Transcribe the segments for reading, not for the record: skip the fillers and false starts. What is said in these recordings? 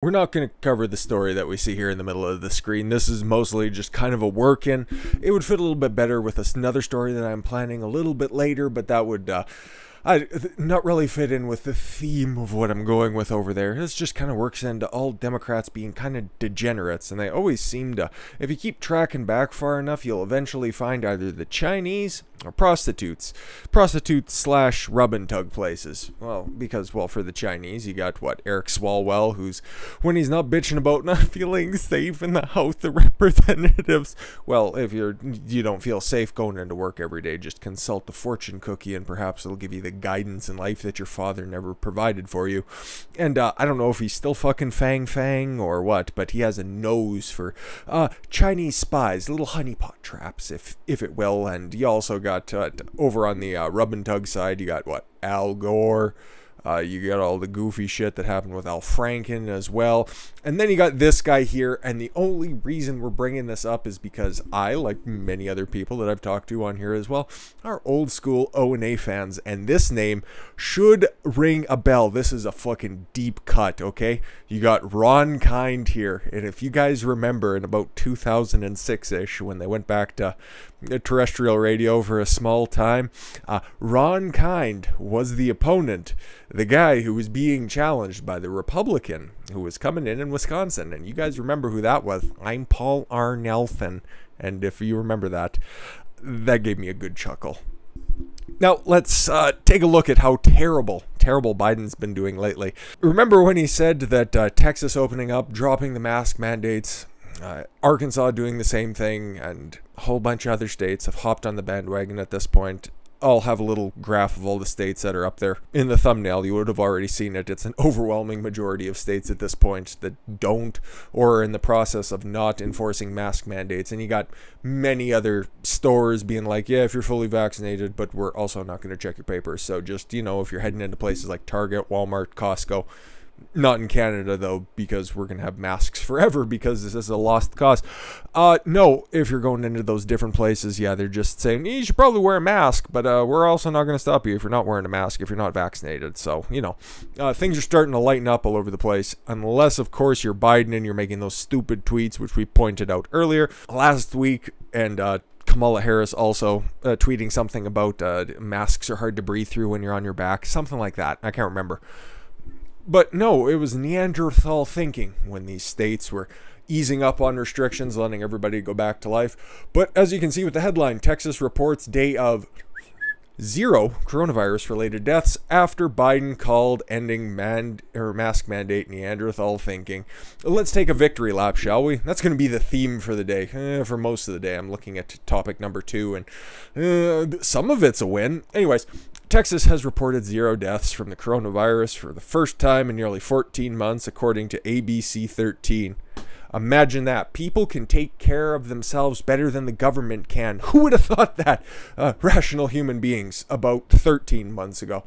We're not going to cover the story that we see here in the middle of the screen. This is mostly just kind of a work-in. It would fit a little bit better with another story that I'm planning a little bit later, but that would not really fit in with the theme of what I'm going with over there. This just kind of works into all Democrats being kind of degenerates, and they always seem to, if you keep tracking back far enough, you'll eventually find either the Chinese or prostitutes slash rub and tug places. Well, because, well, for the Chinese, you got, what, Eric Swalwell, who's, when he's not bitching about not feeling safe in the House of Representatives, well, if you don't feel safe going into work every day, just consult the fortune cookie and perhaps it'll give you the guidance in life that your father never provided for you. And I don't know if he's still fucking Fang or what, but he has a nose for Chinese spies, little honeypot traps, if it will. And you also got over on the rub and tug side, you got what, Al Gore. You got all the goofy shit that happened with Al Franken as well. And then you got this guy here, and the only reason we're bringing this up is because I, like many other people that I've talked to on here as well, are old school O&A fans, and this name should ring a bell. This is a fucking deep cut, okay? You got Ron Kind here, and if you guys remember in about 2006-ish, when they went back to terrestrial radio for a small time, Ron Kind was the opponent, the guy who was being challenged by the Republican who was coming in Wisconsin. And you guys remember who that was. I'm Paul R. Nelson. And if you remember that, that gave me a good chuckle. Now, let's take a look at how terrible Biden's been doing lately. Remember when he said that Texas opening up, dropping the mask mandates, Arkansas doing the same thing, and a whole bunch of other states have hopped on the bandwagon at this point. I'll have a little graph of all the states that are up there in the thumbnail. You would have already seen it. It's an overwhelming majority of states at this point that don't or are in the process of not enforcing mask mandates. And you got many other stores being like, yeah, if you're fully vaccinated, but we're also not going to check your papers. So just, you know, if you're heading into places like Target, Walmart, Costco, not in Canada, though, because we're going to have masks forever because this is a lost cause. No, if you're going into those different places, yeah, they're just saying, you should probably wear a mask, but we're also not going to stop you if you're not wearing a mask, if you're not vaccinated. So, you know, things are starting to lighten up all over the place, unless, of course, you're Biden and you're making those stupid tweets, which we pointed out earlier last week, and Kamala Harris also tweeting something about masks are hard to breathe through when you're on your back, something like that. I can't remember. But no, it was Neanderthal thinking when these states were easing up on restrictions, letting everybody go back to life. But as you can see with the headline, Texas reports day of 0 coronavirus-related deaths after Biden called ending mask mandate Neanderthal thinking. Let's take a victory lap, shall we? That's going to be the theme for the day. For most of the day, I'm looking at topic number 2, and some of it's a win. Anyways, Texas has reported 0 deaths from the coronavirus for the first time in nearly 14 months, according to ABC 13. Imagine that. People can take care of themselves better than the government can. Who would have thought that? Rational human beings about 13 months ago.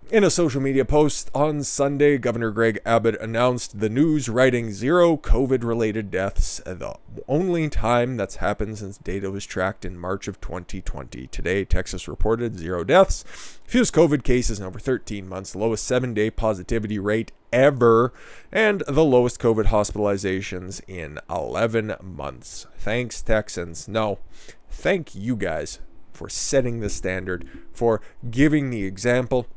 In a social media post on Sunday, Governor Greg Abbott announced the news, writing 0 COVID-related deaths, the only time that's happened since data was tracked in March of 2020. Today, Texas reported 0 deaths, fewest COVID cases in over 13 months, lowest 7-day positivity rate ever, and the lowest COVID hospitalizations in 11 months. Thanks, Texans. No, thank you guys for setting the standard, for giving the example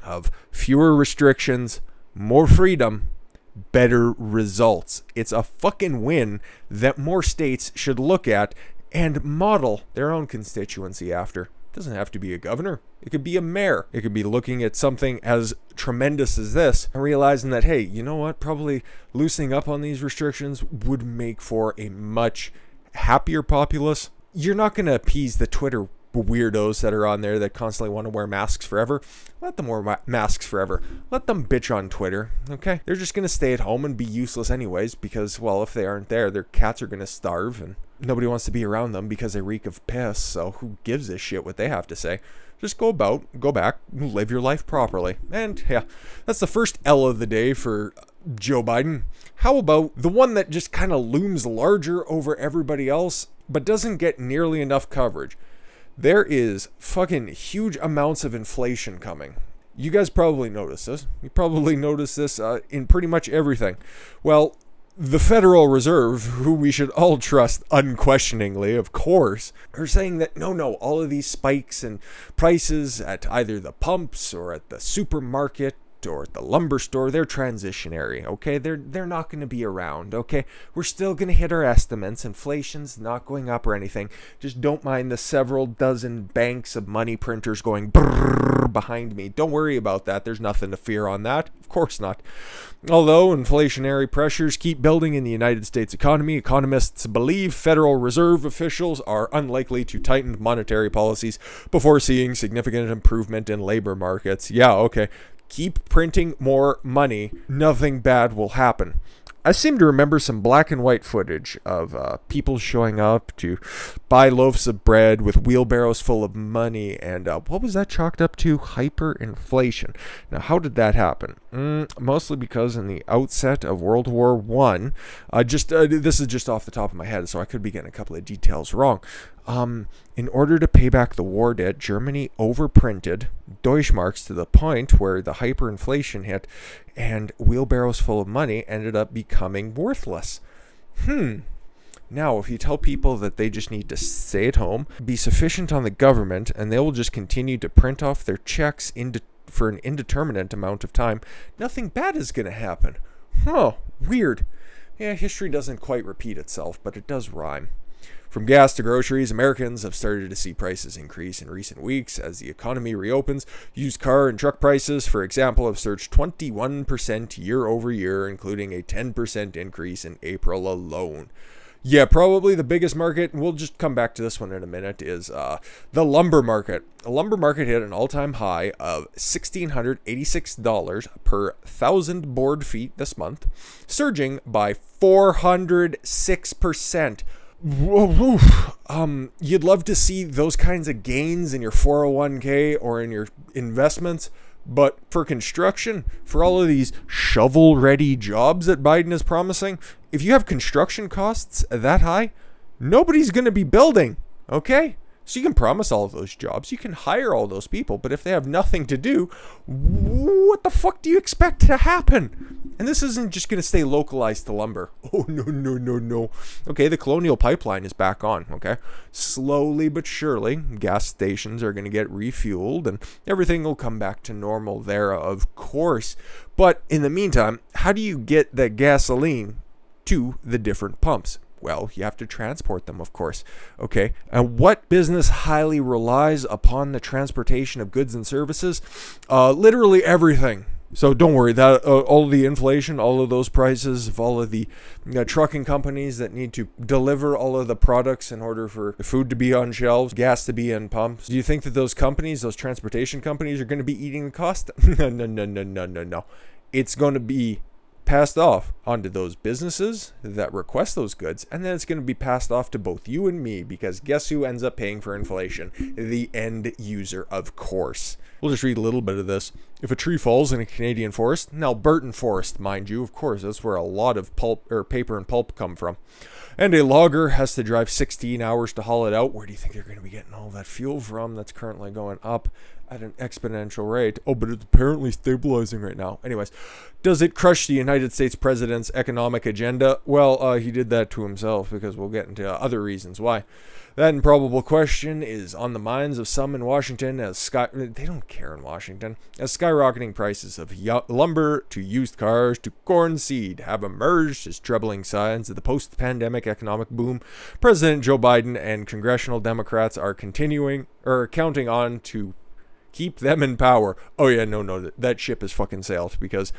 of fewer restrictions, more freedom, better results. It's a fucking win that more states should look at and model their own constituency after. It doesn't have to be a governor. It could be a mayor. It could be looking at something as tremendous as this and realizing that, hey, you know what? Probably loosening up on these restrictions would make for a much happier populace. You're not going to appease the Twitter weirdos that are on there that constantly want to wear masks forever. Let them wear masks forever. Let them bitch on Twitter, okay? They're just going to stay at home and be useless anyways because, well, if they aren't there, their cats are going to starve and nobody wants to be around them because they reek of piss, so who gives a shit what they have to say? Just go back, live your life properly. And yeah, that's the first L of the day for Joe Biden. How about the one that just kind of looms larger over everybody else but doesn't get nearly enough coverage? There is fucking huge amounts of inflation coming. You guys probably notice this. You probably notice this in pretty much everything. Well, the Federal Reserve, who we should all trust unquestioningly, of course, are saying that no, all of these spikes in prices at either the pumps or at the supermarket or at the lumber store, they're transitionary, okay? They're not going to be around, okay? We're still going to hit our estimates. Inflation's not going up or anything. Just don't mind the several dozen banks of money printers going brrr behind me. Don't worry about that. There's nothing to fear on that. Of course not. Although inflationary pressures keep building in the United States economy, economists believe Federal Reserve officials are unlikely to tighten monetary policies before seeing significant improvement in labor markets. Yeah, okay. Keep printing more money, nothing bad will happen. I seem to remember some black and white footage of people showing up to buy loaves of bread with wheelbarrows full of money, and what was that chalked up to? Hyperinflation. Now, how did that happen? Mostly because in the outset of World War I, this is just off the top of my head, so I could be getting a couple of details wrong. In order to pay back the war debt, Germany overprinted Deutschmarks to the point where the hyperinflation hit and wheelbarrows full of money ended up becoming worthless. Now, if you tell people that they just need to stay at home, be sufficient on the government, and they will just continue to print off their checks for an indeterminate amount of time, nothing bad is going to happen. Weird. Yeah, history doesn't quite repeat itself, but it does rhyme. From gas to groceries, Americans have started to see prices increase in recent weeks as the economy reopens. Used car and truck prices, for example, have surged 21% year over year, including a 10% increase in April alone. Yeah, probably the biggest market, and we'll just come back to this one in a minute, is the lumber market. The lumber market hit an all-time high of $1,686 per 1,000 board feet this month, surging by 406%. You'd love to see those kinds of gains in your 401k or in your investments, but for construction, for all of these shovel-ready jobs that Biden is promising, if you have construction costs that high, nobody's going to be building, okay? So you can promise all of those jobs, you can hire all those people, but if they have nothing to do, what the fuck do you expect to happen? And this isn't just going to stay localized to lumber. Oh, no. Okay, the Colonial Pipeline is back on, okay? Slowly but surely, gas stations are going to get refueled and everything will come back to normal there, of course. But in the meantime, how do you get that gasoline to the different pumps? Well, you have to transport them, of course. Okay, and what business highly relies upon the transportation of goods and services? Literally everything. So don't worry, that all of the inflation, all of those prices of all of the trucking companies that need to deliver all of the products in order for food to be on shelves, gas to be in pumps. Do you think that those companies, those transportation companies, are going to be eating the cost? No. It's going to be passed off onto those businesses that request those goods, and then it's going to be passed off to both you and me, because guess who ends up paying for inflation? The end user, of course. We'll just read a little bit of this. If a tree falls in a Canadian forest, an Albertan forest, mind you, of course, that's where a lot of pulp or paper and pulp come from, and a logger has to drive 16 hours to haul it out, where do you think they're going to be getting all that fuel from that's currently going up at an exponential rate? Oh, but it's apparently stabilizing right now. Anyways, does it crush the United States president's economic agenda? Well, he did that to himself, because we'll get into other reasons why. That improbable question is on the minds of some in Washington they don't care in Washington, as skyrocketing prices of lumber to used cars to corn seed have emerged as troubling signs of the post-pandemic economic boom. President Joe Biden and congressional Democrats are counting on to keep them in power. Oh yeah, no, that ship has fucking sailed, because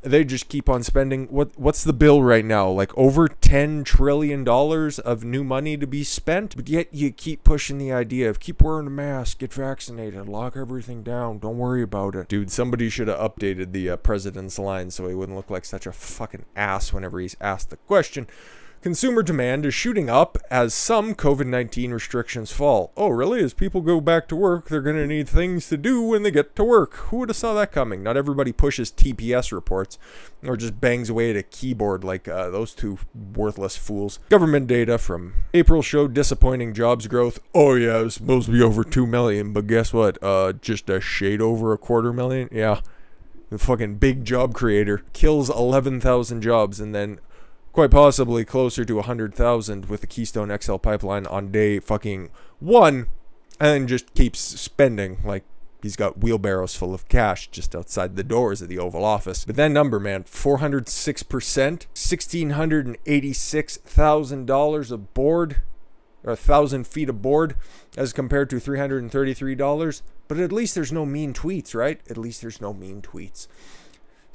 they just keep on spending. What's the bill right now? Like over $10 trillion of new money to be spent, but yet you keep pushing the idea of keep wearing a mask, get vaccinated, lock everything down, don't worry about it. Dude, somebody should have updated the president's line so he wouldn't look like such a fucking ass whenever he's asked the question. Consumer demand is shooting up as some COVID-19 restrictions fall. Oh, really? As people go back to work, they're going to need things to do when they get to work. Who would have saw that coming? Not everybody pushes TPS reports or just bangs away at a keyboard like those two worthless fools. Government data from April showed disappointing jobs growth. Oh, yeah, it was supposed to be over 2 million, but guess what? Just a shade over a 250,000? Yeah. The fucking big job creator kills 11,000 jobs and then quite possibly closer to 100,000 with the Keystone XL pipeline on day fucking 1, and just keeps spending like he's got wheelbarrows full of cash just outside the doors of the Oval Office. But that number, man, 406%, $1,686,000 aboard, or 1,000 feet aboard, as compared to $333. But at least there's no mean tweets, right? At least there's no mean tweets.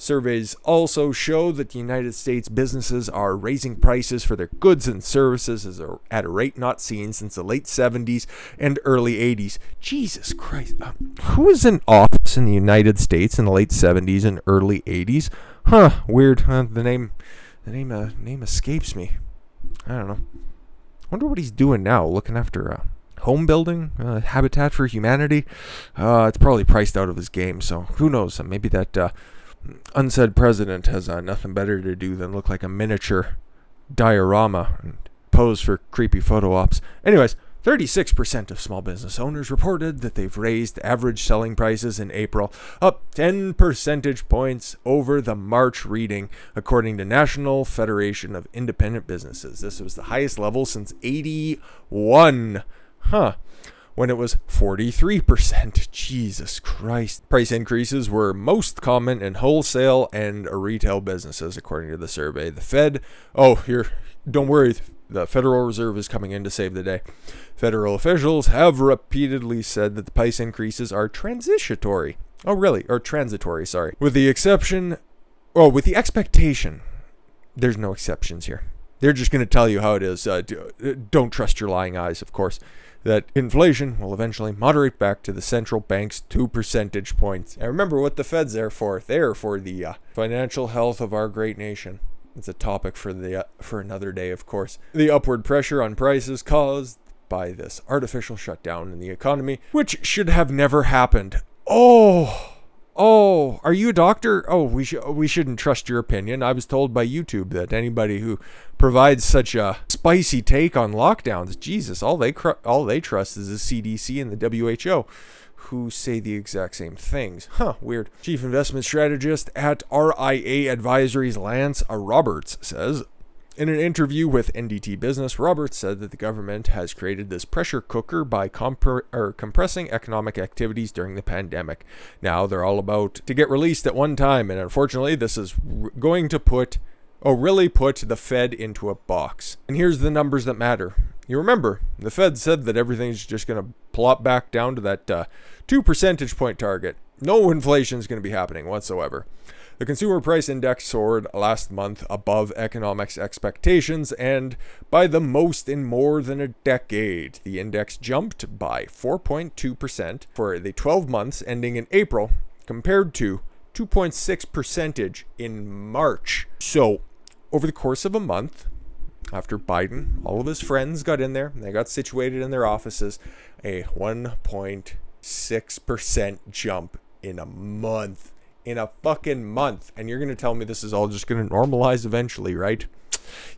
Surveys also show that the United States businesses are raising prices for their goods and services at a rate not seen since the late 70s and early 80s. Jesus Christ. Who was in office in the United States in the late 70s and early 80s? Huh, weird. The name escapes me. I don't know. Wonder what he's doing now, looking after home building, Habitat for Humanity. It's probably priced out of his game, so who knows? Maybe that unsaid president has nothing better to do than look like a miniature diorama and pose for creepy photo ops. Anyways, 36% of small business owners reported that they've raised average selling prices in April, up 10 percentage points over the March reading, according to National Federation of Independent Businesses. This was the highest level since 81. When it was 43%. Jesus Christ. Price increases were most common in wholesale and retail businesses, according to the survey. The Fed, don't worry, the Federal Reserve is coming in to save the day. Federal officials have repeatedly said that the price increases are transitory. Oh, really? Or transitory, sorry. With the expectation, there's no exceptions here. They're just going to tell you how it is. Don't trust your lying eyes, of course. That inflation will eventually moderate back to the central bank's 2 percentage points. And remember what the Fed's there for. They're for the financial health of our great nation. It's a topic for another day, of course. The upward pressure on prices caused by this artificial shutdown in the economy, which should have never happened. Oh, are you a doctor? Oh, we shouldn't trust your opinion. I was told by YouTube that anybody who provides such a spicy take on lockdowns, Jesus, all they trust is the CDC and the WHO, who say the exact same things. Weird. Chief investment strategist at RIA Advisories, Lance Roberts, says, in an interview with NDT Business, Roberts said that the government has created this pressure cooker by compressing economic activities during the pandemic. Now they're all about to get released at one time, and unfortunately this is going to really put the Fed into a box. And here's the numbers that matter. You remember, the Fed said that everything's just going to plop back down to that 2 percentage point target. No inflation is going to be happening whatsoever. The Consumer Price Index soared last month above economics expectations, and by the most in more than a decade. The index jumped by 4.2% for the 12 months ending in April, compared to 2.6% in March. So, over the course of a month, after Biden, all of his friends got in there, and they got situated in their offices, a 1.6% jump in a month. In a fucking month. And you're going to tell me this is all just going to normalize eventually, right?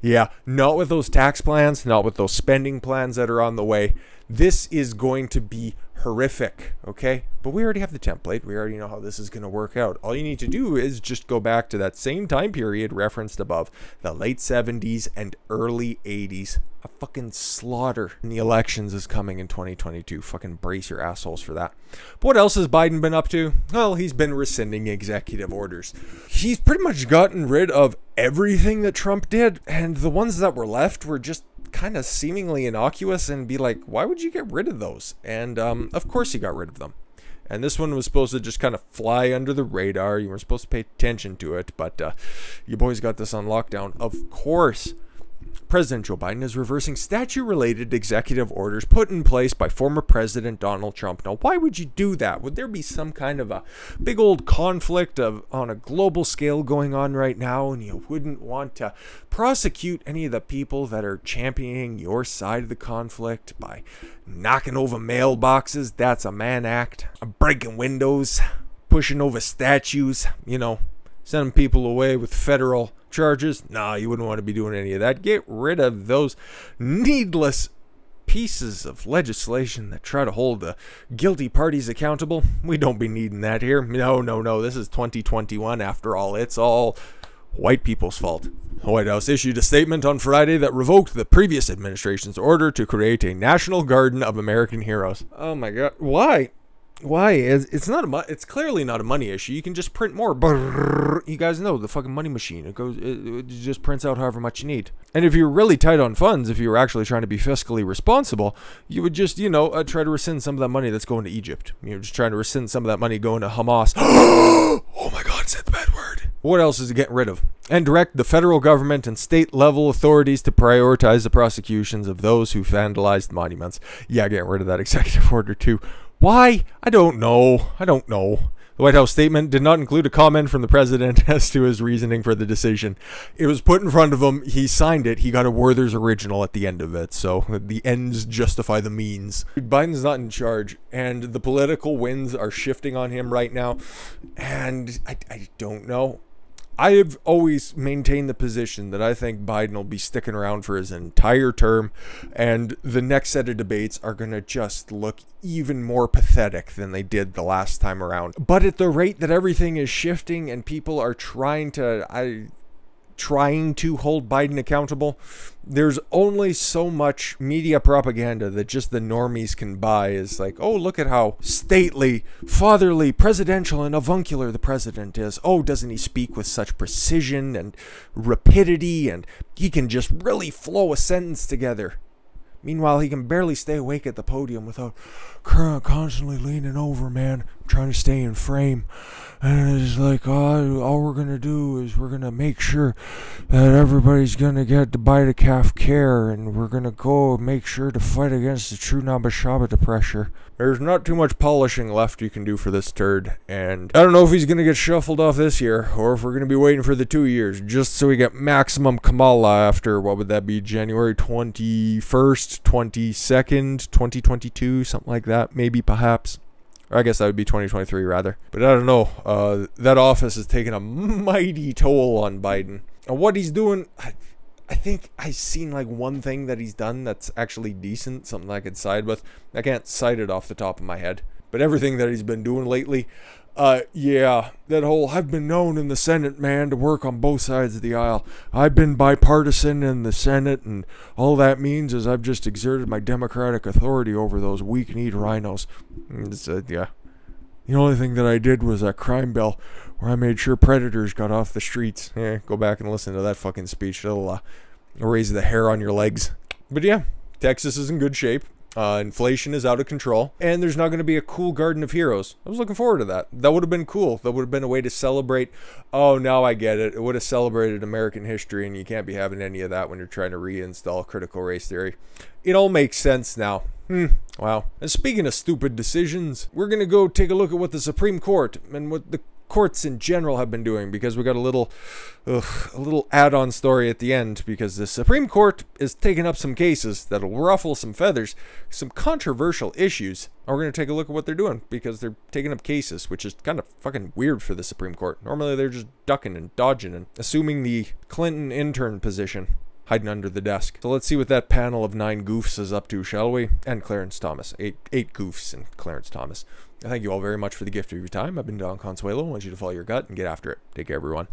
Yeah, not with those tax plans, not with those spending plans that are on the way. This is going to be horrific, okay? But we already have the template. We already know how this is going to work out. All you need to do is just go back to that same time period referenced above, the late 70s and early 80s. A fucking slaughter in the elections is coming in 2022. Fucking brace your assholes for that. But what else has Biden been up to? Well, he's been rescinding executive orders. He's pretty much gotten rid of everything that Trump did, and the ones that were left were just kind of seemingly innocuous, and be like, why would you get rid of those? And of course he got rid of them. And this one was supposed to just kind of fly under the radar. You weren't supposed to pay attention to it, but you boys got this on lockdown. Of course, President Joe Biden is reversing statute-related executive orders put in place by former President Donald Trump. Now, why would you do that? Would there be some kind of a big old conflict on a global scale going on right now, and you wouldn't want to prosecute any of the people that are championing your side of the conflict by knocking over mailboxes? That's a man act. Breaking windows, pushing over statues, sending people away with federal charges. No, you wouldn't want to be doing any of that. Get rid of those needless pieces of legislation that try to hold the guilty parties accountable. We don't be needing that here. No. This is 2021 after all. It's all white people's fault. The White House issued a statement on Friday that revoked the previous administration's order to create a National Garden of American Heroes. Oh my God. Why? It's clearly not a money issue. You can just print more. You guys know the fucking money machine. It just prints out however much you need. And if you're really tight on funds, if you were actually trying to be fiscally responsible, you would just, try to rescind some of that money that's going to Egypt. You're just trying to rescind some of that money going to Hamas. Oh my God, said the bad word. What else is it getting rid of? And direct the federal government and state level authorities to prioritize the prosecutions of those who vandalized monuments. Yeah, getting rid of that executive order too. Why? I don't know. The White House statement did not include a comment from the president as to his reasoning for the decision. It was put in front of him. He signed it. He got a Werther's original at the end of it. So the ends justify the means. Biden's not in charge, and the political winds are shifting on him right now. And I don't know. I have always maintained the position that I think Biden will be sticking around for his entire term, and the next set of debates are going to just look even more pathetic than they did the last time around. But at the rate that everything is shifting and people are trying to hold Biden accountable, there's only so much media propaganda that just the normies can buy. Is like, oh, look at how stately, fatherly, presidential, and avuncular the president is. Oh, doesn't he speak with such precision and rapidity, and he can just really flow a sentence together. Meanwhile, he can barely stay awake at the podium without constantly leaning over, man, trying to stay in frame. And it's like, all we're going to do is we're going to make sure that everybody's going to get the bite calf care, and we're going to go make sure to fight against the true Nabashaba pressure. There's not too much polishing left you can do for this turd, and I don't know if he's going to get shuffled off this year, or if we're going to be waiting for the 2 years, just so we get maximum Kamala after, what would that be, January 21st, 22nd, 2022, something like that, maybe, perhaps. Or I guess that would be 2023, rather. But I don't know. That office has taken a mighty toll on Biden. And what he's doing, I think I've seen like one thing that he's done that's actually decent, something I could side with. I can't cite it off the top of my head. But everything that he's been doing lately, yeah, that whole, I've been known in the Senate, man, to work on both sides of the aisle. I've been bipartisan in the Senate, and all that means is I've just exerted my democratic authority over those weak-kneed rhinos. Yeah. The only thing that I did was a crime bill where I made sure predators got off the streets. Go back and listen to that fucking speech. It'll raise the hair on your legs. But yeah, Texas is in good shape. Inflation is out of control, and there's not going to be a cool garden of heroes. I was looking forward to that. That would have been cool. That would have been a way to celebrate. Oh, now I get it. It would have celebrated American history, and you can't be having any of that when you're trying to reinstall critical race theory. It all makes sense now. Wow. And speaking of stupid decisions, we're going to go take a look at what the Supreme Court and what the courts in general have been doing, because we got a little add-on story at the end, because the Supreme Court is taking up some cases that'll ruffle some feathers, some controversial issues. And we're going to take a look at what they're doing, because they're taking up cases, which is kind of fucking weird for the Supreme Court. Normally they're just ducking and dodging and assuming the Clinton intern position, hiding under the desk. So let's see what that panel of 9 goofs is up to, shall we? And Clarence Thomas. Eight goofs and Clarence Thomas. Thank you all very much for the gift of your time. I've been Don Consuelo. I want you to follow your gut and get after it. Take care, everyone.